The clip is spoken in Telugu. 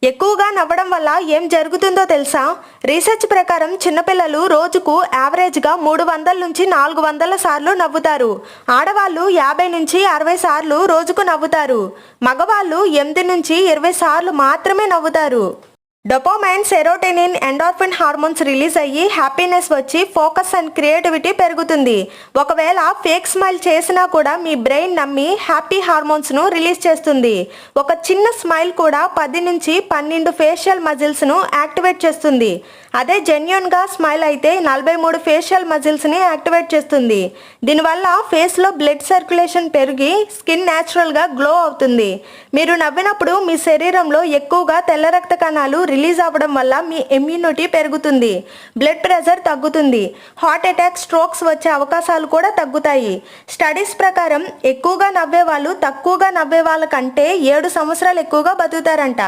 ఎక్కువగా నవ్వడం వల్ల ఏం జరుగుతుందో తెలుసా? రీసెర్చ్ ప్రకారం చిన్నపిల్లలు రోజుకు యావరేజ్గా 300 నుంచి 400 సార్లు నవ్వుతారు. ఆడవాళ్ళు 50 నుంచి 60 సార్లు రోజుకు నవ్వుతారు. మగవాళ్ళు 8 నుంచి 20 సార్లు మాత్రమే నవ్వుతారు. Dopamine, serotonin, endorphin hormones release అయ్యి హ్యాపీనెస్ వచ్చి ఫోకస్ అండ్ క్రియేటివిటీ పెరుగుతుంది. ఒకవేళ ఫేక్ స్మైల్ చేసినా కూడా మీ బ్రెయిన్ నమ్మి హ్యాపీ హార్మోన్స్ను రిలీజ్ చేస్తుంది. ఒక చిన్న స్మైల్ కూడా 10 నుంచి 12 ఫేషియల్ మజిల్స్ను యాక్టివేట్ చేస్తుంది. అదే జెన్యూన్గా స్మైల్ అయితే 43 ఫేషియల్ మజిల్స్ని యాక్టివేట్ చేస్తుంది. దీనివల్ల ఫేస్లో బ్లడ్ సర్క్యులేషన్ పెరిగి స్కిన్ న్యాచురల్గా గ్లో అవుతుంది. మీరు నవ్వినప్పుడు మీ శరీరంలో ఎక్కువగా తెల్ల రక్త కణాలు రిలీజ్ అవ్వడం వల్ల మీ ఇమ్యూనిటీ పెరుగుతుంది, బ్లడ్ ప్రెషర్ తగ్గుతుంది, హార్ట్ అటాక్, స్ట్రోక్స్ వచ్చే అవకాశాలు కూడా తగ్గుతాయి. స్టడీస్ ప్రకారం ఎక్కువగా నవ్వే వాళ్ళు తక్కువగా నవ్వే వాళ్ళ కంటే 7 సంవత్సరాలు ఎక్కువగా బతుకుతారంట.